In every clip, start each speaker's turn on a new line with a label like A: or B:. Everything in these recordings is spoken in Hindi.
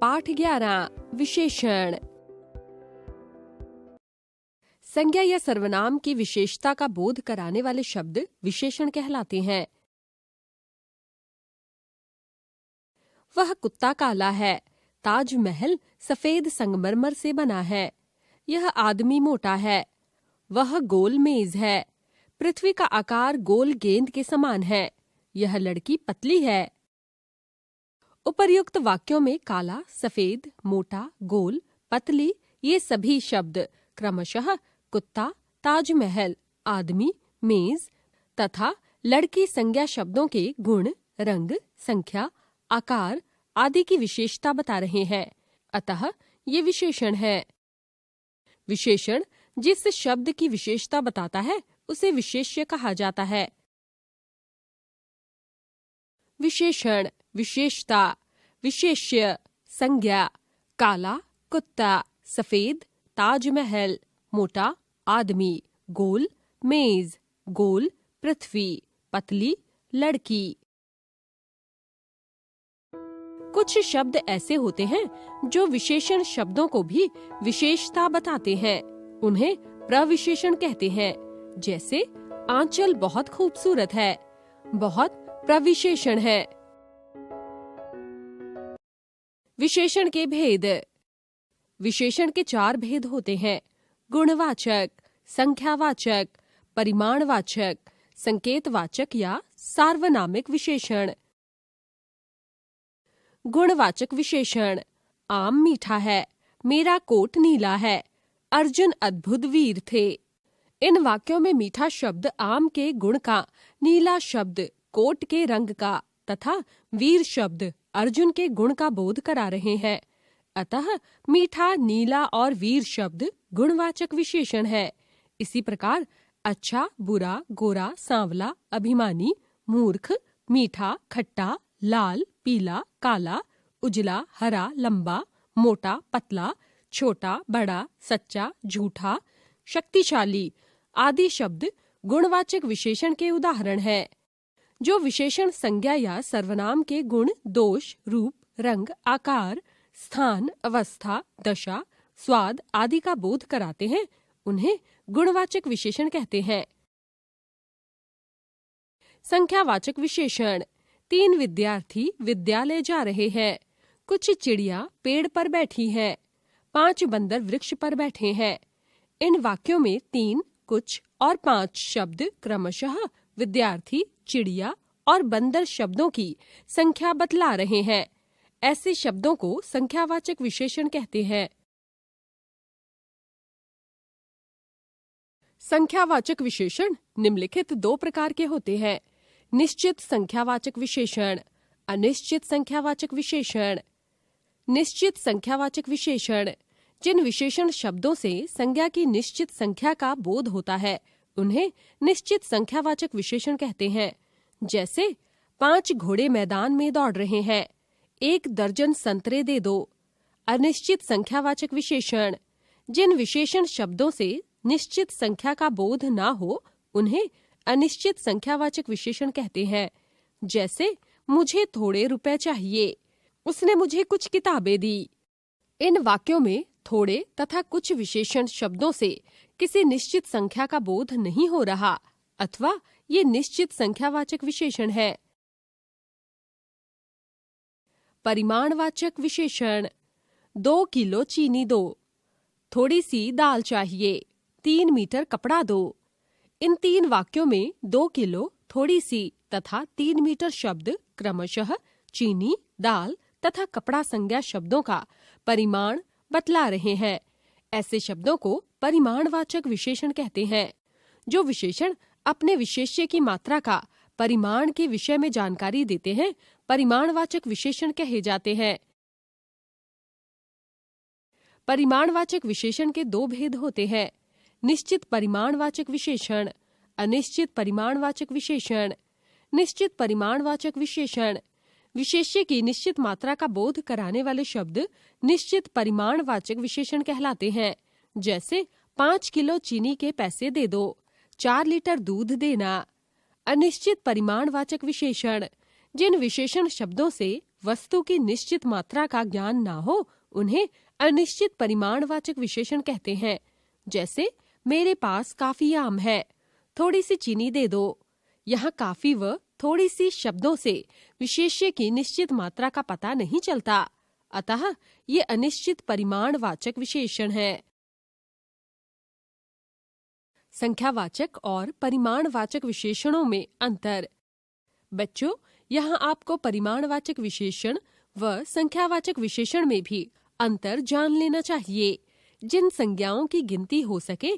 A: पाठ 11 विशेषण। संज्ञा या सर्वनाम की विशेषता का बोध कराने वाले शब्द विशेषण कहलाते हैं। वह कुत्ता काला है। ताजमहल सफेद संगमरमर से बना है। यह आदमी मोटा है। वह गोल मेज है। पृथ्वी का आकार गोल गेंद के समान है। यह लड़की पतली है। उपर्युक्त वाक्यों में काला, सफेद, मोटा, गोल, पतली ये सभी शब्द क्रमशः कुत्ता, ताजमहल, आदमी, मेज तथा लड़की संज्ञा शब्दों के गुण, रंग, संख्या, आकार आदि की विशेषता बता रहे हैं। अतः ये विशेषण है। विशेषण जिस शब्द की विशेषता बताता है उसे विशेष्य कहा जाता है। विशेषण, विशेषता, विशेष्य, संज्ञा, काला, कुत्ता, सफेद, ताजमहल, मोटा, आदमी, गोल, मेज, गोल, पृथ्वी, पतली, लड़की। कुछ शब्द ऐसे होते हैं जो विशेषण शब्दों को भी विशेषता बताते हैं। उन्हें प्रविशेषण कहते हैं। जैसे आंचल बहुत खूबसूरत है, बहुत प्रविशेषण है। विशेषण के भेद। विशेषण के 4 भेद होते हैं: गुणवाचक, संख्यावाचक, परिमाणवाचक, संकेतवाचक या सार्वनामिक विशेषण। गुणवाचक विशेषण: आम मीठा है, मेरा कोट नीला है, अर्जुन अद्भुत वीर थे। इन वाक्यों में मीठा शब्द आम के गुण का, नीला शब्द कोट के रंग का तथा वीर शब्द अर्जुन के गुण का बोध करा रहे हैं। अतः मीठा, नीला और वीर शब्द गुणवाचक विशेषण है। इसी प्रकार अच्छा, बुरा, गोरा, सांवला, अभिमानी, मूर्ख, मीठा, खट्टा, लाल, पीला, काला, उजला, हरा, लंबा, मोटा, पतला, छोटा, बड़ा, सच्चा, झूठा, शक्तिशाली आदि शब्द गुणवाचक विशेषण के उदाहरण हैं। जो विशेषण संज्ञा या सर्वनाम के गुण, दोष, रूप, रंग, आकार, स्थान, अवस्था, दशा, स्वाद आदि का बोध कराते हैं, उन्हें गुणवाचक विशेषण कहते हैं। संख्यावाचक विशेषण: 3 विद्यार्थी विद्यालय जा रहे हैं। कुछ चिड़िया पेड़ पर बैठी हैं। 5 बंदर वृक्ष पर बैठे हैं। इन वाक्यों में 3, कुछ और 5 शब्द क्रमशः विद्यार्थी, चिड़िया और बंदर शब्दों की संख्या बतला रहे हैं। ऐसे शब्दों को संख्यावाचक विशेषण कहते हैं। संख्यावाचक विशेषण निम्नलिखित 2 प्रकार के होते हैं: निश्चित संख्यावाचक विशेषण, अनिश्चित संख्यावाचक विशेषण। निश्चित संख्यावाचक विशेषण: जिन विशेषण शब्दों से संज्ञा की निश्चित संख्या का बोध होता है उन्हें निश्चित संख्यावाचक विशेषण कहते हैं। जैसे 5 घोड़े मैदान में दौड़ रहे हैं, 1 दर्जन संतरे दे दो। अनिश्चित संख्यावाचक विशेषण: जिन विशेषण शब्दों से निश्चित संख्या का बोध ना हो उन्हें अनिश्चित संख्यावाचक विशेषण कहते हैं। जैसे मुझे थोड़े रुपए चाहिए, उसने मुझे कुछ किताबें दी। इन वाक्यों में थोड़े तथा कुछ विशेषण शब्दों से किसी निश्चित संख्या का बोध नहीं हो रहा अथवा ये निश्चित संख्यावाचक विशेषण है। परिमाणवाचक विशेषण: 2 किलो चीनी दो, थोड़ी सी दाल चाहिए, 3 मीटर कपड़ा दो। इन 3 वाक्यों में 2 किलो, थोड़ी सी तथा 3 मीटर शब्द क्रमशः चीनी, दाल तथा कपड़ा संज्ञा शब्दों का परिमाण बतला रहे हैं। ऐसे शब्दों को परिमाणवाचक विशेषण कहते हैं। जो विशेषण अपने विशेष्य की मात्रा का परिमाण के विषय में जानकारी देते हैं परिमाणवाचक विशेषण कहे जाते हैं। परिमाणवाचक विशेषण के 2 भेद होते हैं: निश्चित परिमाणवाचक विशेषण, अनिश्चित परिमाणवाचक विशेषण। निश्चित परिमाणवाचक विशेषण: विशेष्य की निश्चित मात्रा का बोध कराने वाले शब्द निश्चित परिमाणवाचक विशेषण कहलाते हैं। जैसे 5 किलो चीनी के पैसे दे दो, 4 लीटर दूध देना। अनिश्चित परिमाणवाचक विशेषण: जिन विशेषण शब्दों से वस्तु की निश्चित मात्रा का ज्ञान ना हो उन्हें अनिश्चित परिमाणवाचक विशेषण कहते हैं। जैसे मेरे पास काफी आम है, थोड़ी सी चीनी दे दो। यहाँ काफी व थोड़ी सी शब्दों से विशेष्य की निश्चित मात्रा का पता नहीं चलता, अतः ये अनिश्चित परिमाणवाचक विशेषण है। संख्यावाचक और परिमाणवाचक विशेषणों में अंतर। बच्चों, यहाँ आपको परिमाणवाचक विशेषण व संख्यावाचक विशेषण में भी अंतर जान लेना चाहिए। जिन संज्ञाओं की गिनती हो सके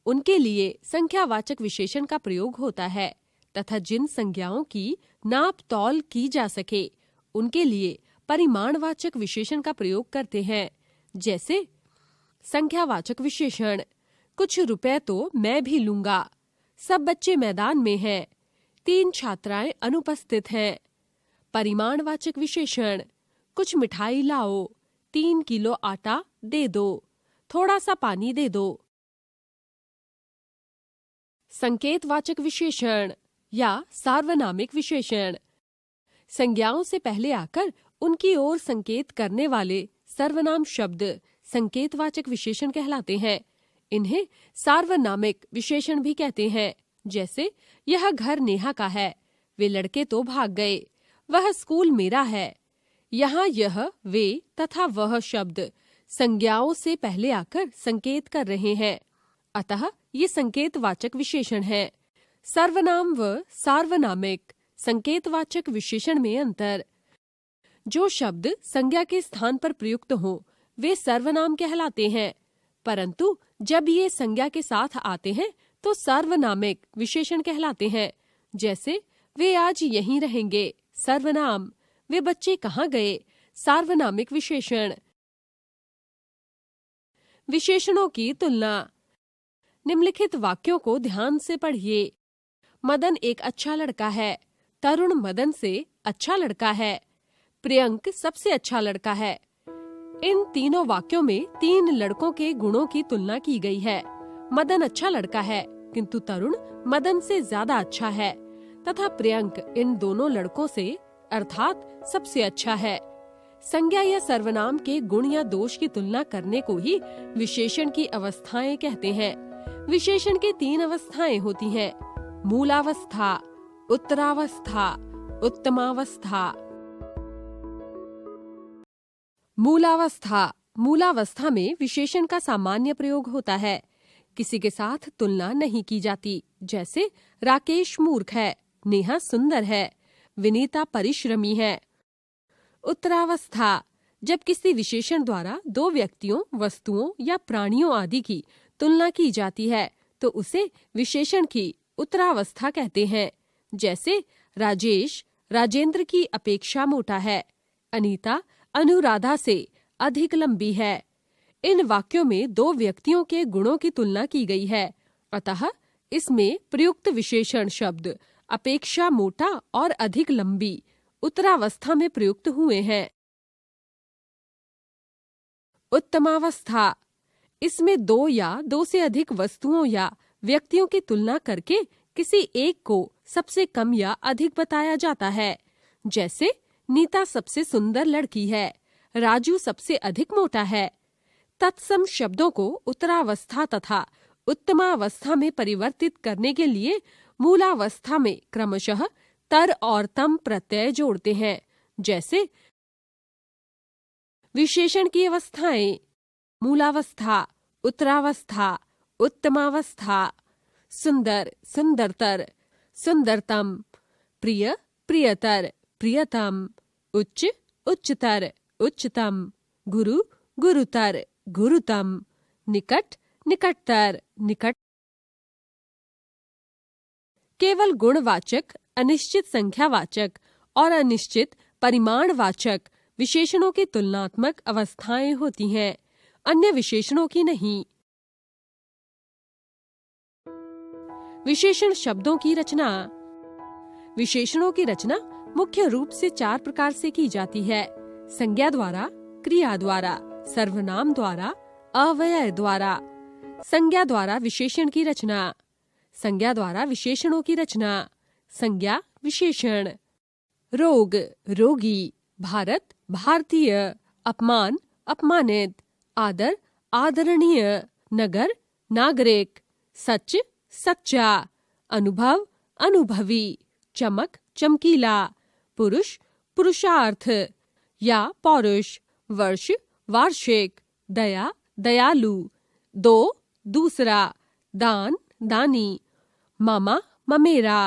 A: उनके लिए संख्यावाचक विशेषण का प्रयोग होता है तथा जिन संज्ञाओं की नाप तौल की जा सके उनके लिए परिमाणवाचक विशेषण का प्रयोग करते हैं। जैसे संख्यावाचक विशेषण, कुछ रुपए तो मैं भी लूंगा, सब बच्चे मैदान में हैं, 3 छात्राएं अनुपस्थित हैं। परिमाणवाचक विशेषण, कुछ मिठाई लाओ, 3 किलो आटा दे दो, थोड़ा सा पानी दे दो। संकेतवाचक विशेषण या सार्वनामिक विशेषण, संज्ञाओं से पहले आकर उनकी ओर संकेत करने वाले सर्वनाम शब्द संकेतवाचक विशेषण कहलाते हैं। इन्हें सार्वनामिक विशेषण भी कहते हैं। जैसे यह घर नेहा का है, वे लड़के तो भाग गए, वह स्कूल मेरा है। यहाँ यह, वे तथा वह शब्द संज्ञाओं से पहले आकर संकेत कर रहे हैं, अतः ये संकेतवाचक विशेषण है। सर्वनाम व सार्वनामिक संकेतवाचक विशेषण में अंतर। जो शब्द संज्ञा के स्थान पर प्रयुक्त हो वे सर्वनाम कहलाते हैं, परंतु जब ये संज्ञा के साथ आते हैं तो सार्वनामिक विशेषण कहलाते हैं। जैसे वे आज यहीं रहेंगे, सर्वनाम। वे बच्चे कहाँ गए, सार्वनामिक विशेषण। विशेषणों की तुलना। निम्नलिखित वाक्यों को ध्यान से पढ़िए। मदन एक अच्छा लड़का है, तरुण मदन से अच्छा लड़का है, प्रियंक सबसे अच्छा लड़का है। इन तीनों वाक्यों में 3 लड़कों के गुणों की तुलना की गई है। मदन अच्छा लड़का है किंतु तरुण मदन से ज्यादा अच्छा है तथा प्रियंक इन दोनों लड़कों से अर्थात सबसे अच्छा है। संज्ञा या सर्वनाम के गुण या दोष की तुलना करने को ही विशेषण की अवस्थाएं कहते हैं। विशेषण की 3 अवस्थाएं होती हैं: मूलावस्था, उत्तरावस्था, उत्तमावस्था। मूलावस्था। मूलावस्था में विशेषण का सामान्य प्रयोग होता है, किसी के साथ तुलना नहीं की जाती। जैसे राकेश मूर्ख है, नेहा सुंदर है, विनीता परिश्रमी है। उत्तरावस्था। जब किसी विशेषण द्वारा 2 व्यक्तियों, वस्तुओं या प्राणियों आदि की तुलना की जाती है तो उसे विशेषण की उत्तरावस्था कहते हैं। जैसे राजेश राजेंद्र की अपेक्षा मोटा है, अनीता अनुराधा से अधिक लंबी है। इन वाक्यों में 2 व्यक्तियों के गुणों की तुलना की गई है, अतः इसमें प्रयुक्त विशेषण शब्द अपेक्षा मोटा और अधिक लंबी उत्तरावस्था में प्रयुक्त हुए हैं। उत्तमावस्था। इसमें 2 या 2 से अधिक वस्तुओं या व्यक्तियों की तुलना करके किसी एक को सबसे कम या अधिक बताया जाता है। जैसे नीता सबसे सुंदर लड़की है, राजू सबसे अधिक मोटा है। तत्सम शब्दों को उत्तरावस्था तथा उत्तमावस्था में परिवर्तित करने के लिए मूलावस्था में क्रमशः तर और तम प्रत्यय जोड़ते हैं। जैसे विशेषण की अवस्थाएं: मूलावस्था, उत्तरावस्था, उत्तमावस्था। सुंदर, सुंदरतर, सुंदरतम। प्रिय, प्रियतर, प्रियतम। उच्च, उच्चतर, उच्चतम। गुरु, गुरुतर, गुरुतम। निकट, निकटतर, निकट। केवल गुणवाचक, अनिश्चित संख्यावाचक और अनिश्चित परिमाणवाचक विशेषणों की तुलनात्मक अवस्थाएं होती हैं, अन्य विशेषणों की नहीं। विशेषण शब्दों की रचना। विशेषणों की रचना मुख्य रूप से 4 प्रकार से की जाती है: संज्ञा द्वारा, क्रिया द्वारा, सर्वनाम द्वारा, अव्यय द्वारा। संज्ञा द्वारा विशेषण की रचना। संज्ञा द्वारा विशेषणों की रचना। संज्ञा विशेषण। रोग, रोगी, भारत, भारतीय, अपमान, अपमानित, आदर, आदरणीय, नगर, नागरिक, सच, सच्चा, अनुभव, अनुभवी, चमक, चमकीला, पुरुष, पुरुषार्थ या पौरुष, वर्ष, वार्षिक, दया, दयालु, दो, दूसरा, दान, दानी, मामा, ममेरा,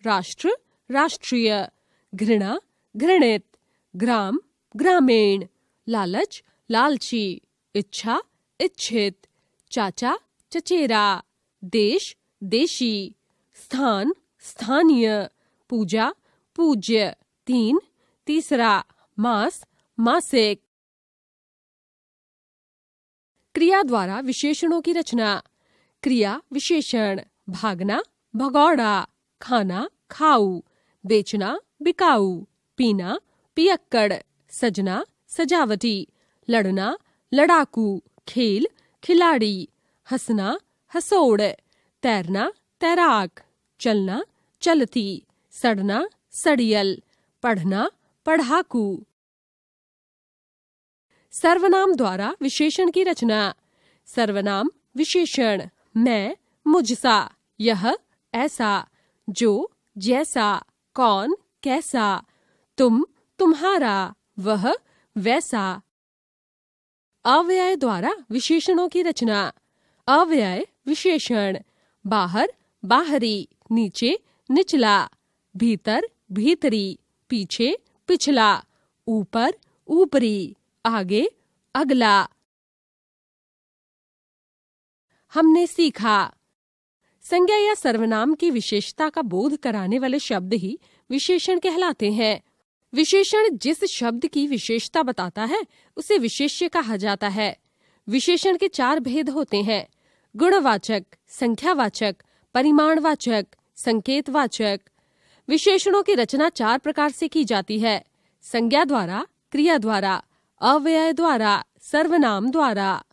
A: राष्ट्र, राष्ट्रीय, घृणा, घृणित, ग्राम, ग्रामीण, लालच, लालची, इच्छा, इच्छित, चाचा, चचेरा, देश, देशी, स्थान, स्थानीय, पूजा, पूज्य, तीन, तीसरा, मास, मासिक। क्रिया द्वारा विशेषणों की रचना। क्रिया विशेषण। भागना, भगौड़ा, खाना, खाऊ, बेचना, बिकाऊ, पीना, पियक्कड़, सजना, सजावटी, लड़ना, लड़ाकू, खेल, खिलाड़ी, हंसना, हंसोड़, तैरना, तैराक, चलना, चलती, सड़ना, सड़ियल, पढ़ना, पढ़ाकू। सर्वनाम द्वारा विशेषण की रचना। सर्वनाम विशेषण। मैं, मुझसा, यह, ऐसा, जो, जैसा, कौन, कैसा, तुम, तुम्हारा, वह, वैसा। अव्यय द्वारा विशेषणों की रचना। अव्यय विशेषण। बाहर, बाहरी, नीचे, निचला, भीतर, भीतरी, पीछे, पिछला, ऊपर, ऊपरी, आगे, अगला। हमने सीखा। संज्ञा या सर्वनाम की विशेषता का बोध कराने वाले शब्द ही विशेषण कहलाते हैं। विशेषण जिस शब्द की विशेषता बताता है उसे विशेष्य कहा जाता है। विशेषण के 4 भेद होते हैं: गुणवाचक, संख्यावाचक, परिमाणवाचक, संकेतवाचक। विशेषणों की रचना 4 प्रकार से की जाती है: संज्ञा द्वारा, क्रिया द्वारा, अव्यय द्वारा, सर्वनाम द्वारा।